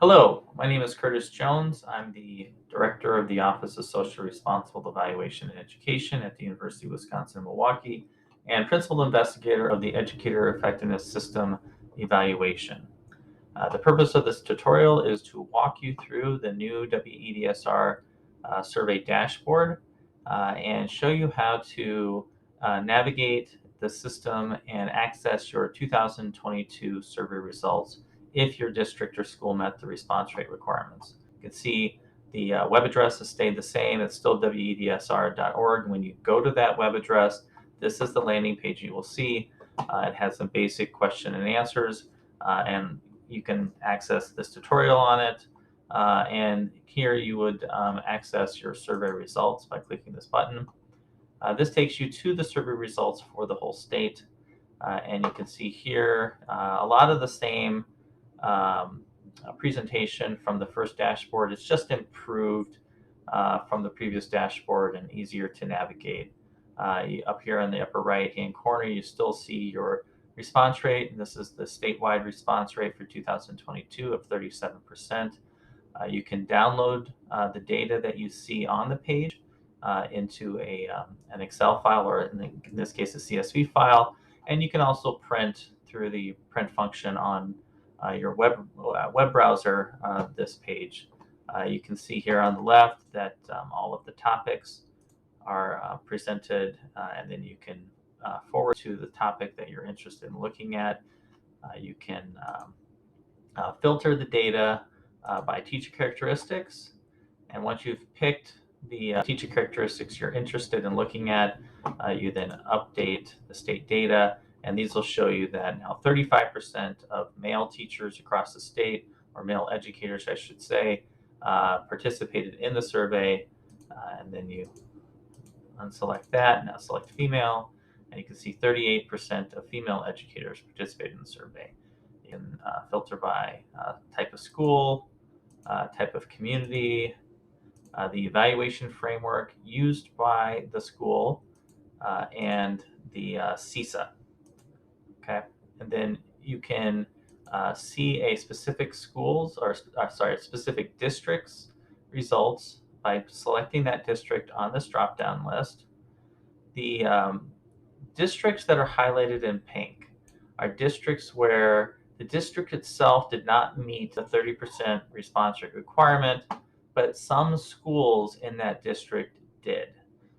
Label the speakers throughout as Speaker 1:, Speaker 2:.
Speaker 1: Hello, my name is Curtis Jones. I'm the Director of the Office of Socially Responsible Evaluation and Education at the University of Wisconsin-Milwaukee and Principal Investigator of the Educator Effectiveness System Evaluation. The purpose of this tutorial is to walk you through the new WEDSR survey dashboard and show you how to navigate the system and access your 2022 survey results if your district or school met the response rate requirements. You can see the web address has stayed the same. It's still wedsr.org. When you go to that web address, this is the landing page you will see. It has some basic question and answers, and you can access this tutorial on it. And here you would access your survey results by clicking this button. This takes you to the survey results for the whole state. And you can see here a lot of the same presentation from the first dashboard. It's just improved from the previous dashboard and easier to navigate. Up here in the upper right hand corner, you still see your response rate. And this is the statewide response rate for 2022 of 37%. You can download the data that you see on the page into an Excel file, or in this case, a CSV file. And you can also print through the print function on your web browser this page. You can see here on the left that all of the topics are presented, and then you can forward to the topic that you're interested in looking at. You can filter the data by teacher characteristics, and once you've picked the teacher characteristics you're interested in looking at, you then update the state data, and these will show you that now 35% of male teachers across the state, or male educators I should say, participated in the survey, and then you unselect that, now select female, and you can see 38% of female educators participated in the survey. You can filter by type of school, type of community, the evaluation framework used by the school, and the CISA. Okay, and then you can see a specific specific district's results by selecting that district on this drop-down list. The districts that are highlighted in pink are districts where the district itself did not meet the 30% response rate requirement, but some schools in that district did.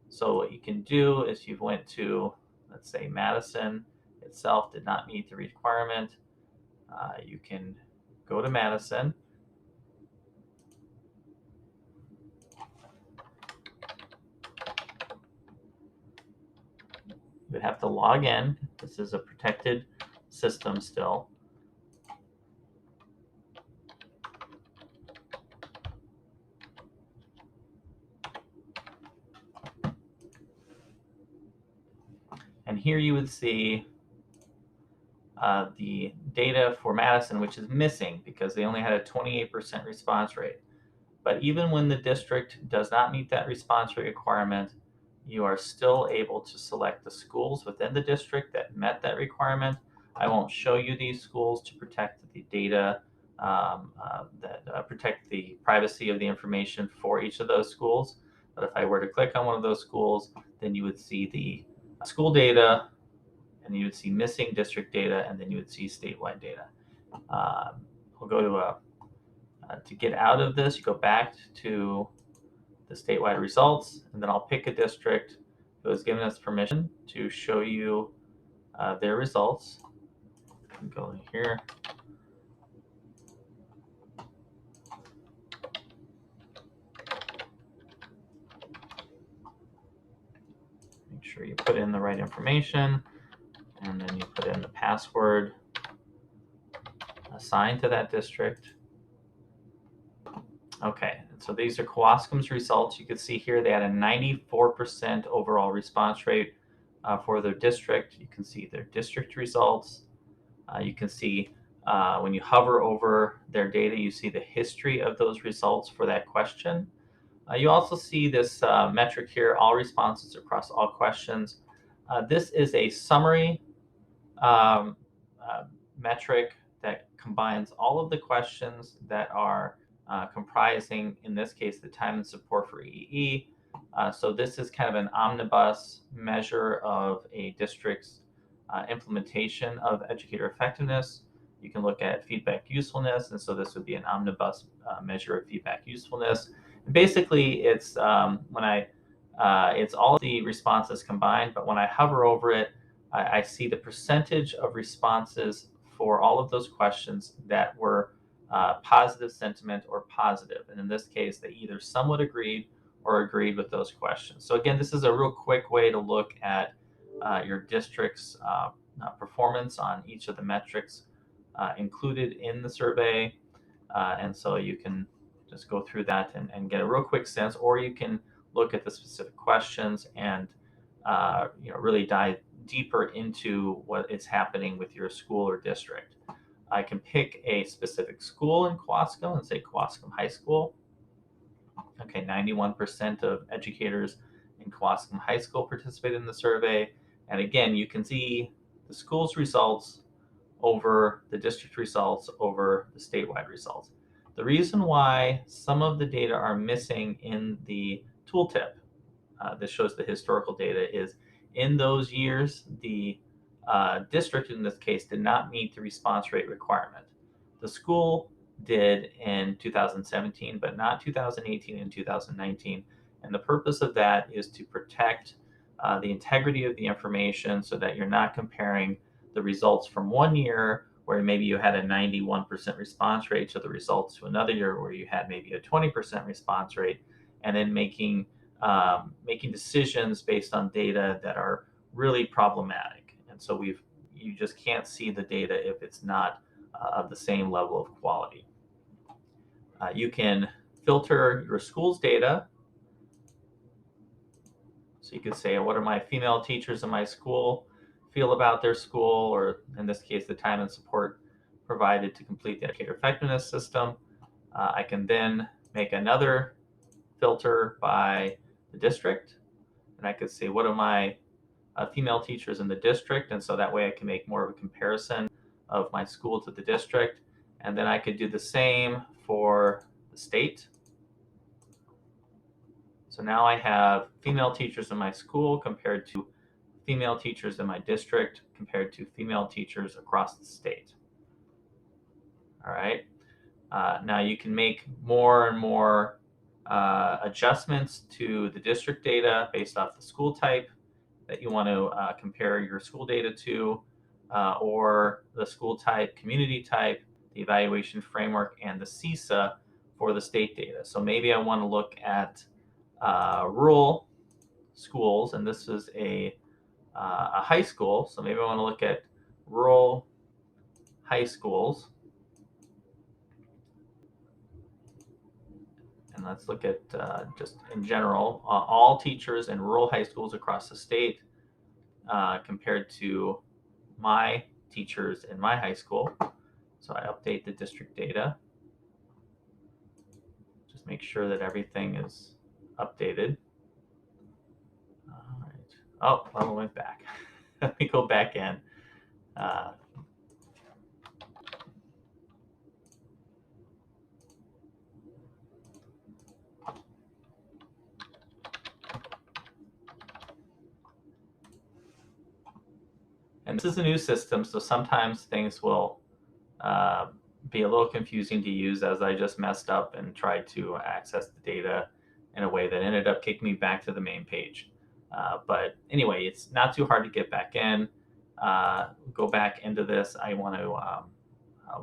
Speaker 1: So what you can do is you went to, let's say, Madison itself did not meet the requirement. You can go to Madison. You would have to log in. This is a protected system still. And here you would see the data for Madison, which is missing because they only had a 28% response rate. But even when the district does not meet that response rate requirement, you are still able to select the schools within the district that met that requirement. I won't show you these schools to protect the data, protect the privacy of the information for each of those schools. But if I were to click on one of those schools, then you would see the school data, and you would see missing district data, and then you would see statewide data. We'll go to get out of this, you go back to the statewide results, and then I'll pick a district that was given us permission to show you their results. Go in here. Make sure you put in the right information, and then you put in the password assigned to that district. Okay, so these are Kewaskum's results. You can see here they had a 94% overall response rate for their district. You can see their district results. You can see when you hover over their data, you see the history of those results for that question. You also see this metric here, all responses across all questions. This is a summary metric that combines all of the questions that are comprising, in this case, the time and support for EE. So this is kind of an omnibus measure of a district's implementation of educator effectiveness. You can look at feedback usefulness, and so this would be an omnibus measure of feedback usefulness. And basically, it's it's all of the responses combined, but when I hover over it, I see the percentage of responses for all of those questions that were positive sentiment or positive. And in this case, they either somewhat agreed or agreed with those questions. So again, this is a real quick way to look at your district's performance on each of the metrics included in the survey. And so you can just go through that and get a real quick sense, or you can look at the specific questions and really dive deeper into what is happening with your school or district. I can pick a specific school in Kewaskum and say Kewaskum High School. Okay, 91% of educators in Kewaskum High School participated in the survey. And again, you can see the school's results over the district results over the statewide results. The reason why some of the data are missing in the tooltip, this shows the historical data, is in those years, the district in this case did not meet the response rate requirement. The school did in 2017, but not 2018 and 2019. And the purpose of that is to protect the integrity of the information so that you're not comparing the results from one year where maybe you had a 91% response rate to the results to another year where you had maybe a 20% response rate, and then making decisions based on data that are really problematic. And so you just can't see the data if it's not of the same level of quality. You can filter your school's data. So you could say, what are my female teachers in my school feel about their school, or in this case, the time and support provided to complete the educator effectiveness system. I can then make another filter by the district, and I could say, what are my female teachers in the district? And so that way I can make more of a comparison of my school to the district. And then I could do the same for the state. So now I have female teachers in my school compared to female teachers in my district compared to female teachers across the state. All right. Now you can make more and more adjustments to the district data based off the school type that you want to compare your school data to, or the school type, community type, the evaluation framework, and the CISA for the state data. So maybe I want to look at rural schools, and this is a high school. So maybe I want to look at rural high schools. And let's look at just in general, all teachers in rural high schools across the state compared to my teachers in my high school. So I update the district data. Just make sure that everything is updated. All right. Oh, well, it went back. Let me go back in. And this is a new system, so sometimes things will be a little confusing to use, as I just messed up and tried to access the data in a way that ended up kicking me back to the main page. But anyway, it's not too hard to get back in. Go back into this. I want to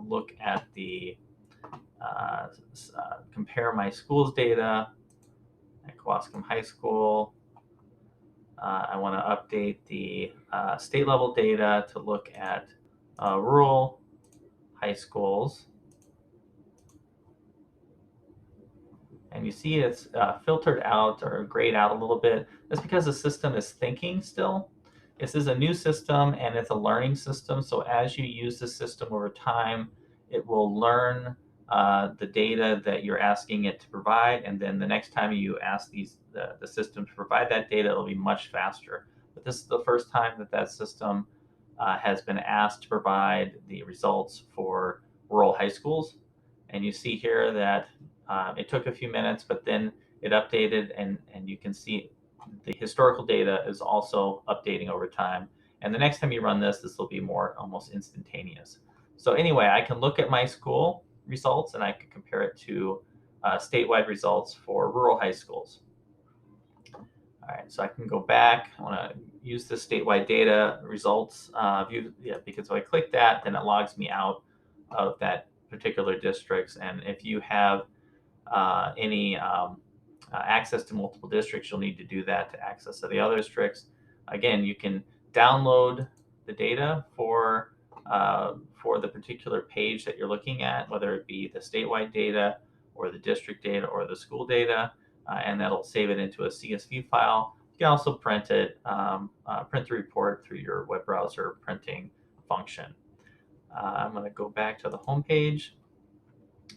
Speaker 1: look at the compare my school's data at Kewaskum High School. I want to update the state level data to look at rural high schools. And you see it's filtered out or grayed out a little bit. That's because the system is thinking still. This is a new system and it's a learning system. So as you use the system over time, it will learn the data that you're asking it to provide. And then the next time you ask the system to provide that data, it'll be much faster. But this is the first time that system has been asked to provide the results for rural high schools. And you see here that it took a few minutes, but then it updated, and you can see the historical data is also updating over time. And the next time you run this, this will be more almost instantaneous. So anyway, I can look at my school results and I can compare it to statewide results for rural high schools. All right, so I can go back. I want to use the statewide data results view, yeah, because if I click that, then it logs me out of that particular districts. And if you have any access to multiple districts, you'll need to do that to access to the other districts. Again, you can download the data for the particular page that you're looking at, whether it be the statewide data or the district data or the school data, and that'll save it into a CSV file. You can also print it, print the report through your web browser printing function. I'm going to go back to the home page.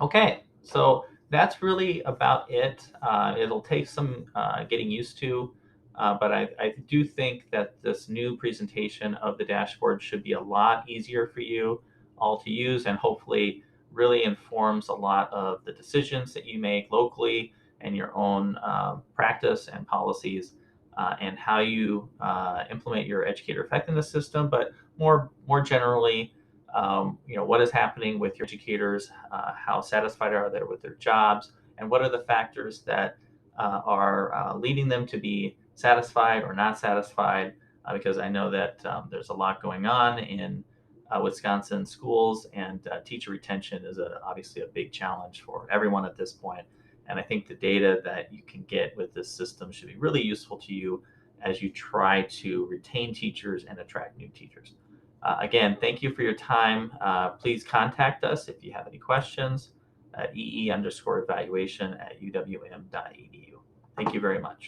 Speaker 1: Okay, so that's really about it. It'll take some getting used to, but I do think that this new presentation of the dashboard should be a lot easier for you all to use, and hopefully really informs a lot of the decisions that you make locally and your own practice and policies, and how you implement your educator effectiveness system, but more generally, what is happening with your educators, how satisfied are they with their jobs, and what are the factors that are leading them to be satisfied or not satisfied, because I know that there's a lot going on in Wisconsin schools, and teacher retention is obviously a big challenge for everyone at this point. And I think the data that you can get with this system should be really useful to you as you try to retain teachers and attract new teachers. Again, thank you for your time. Please contact us if you have any questions at ee_evaluation@uwm.edu. Thank you very much.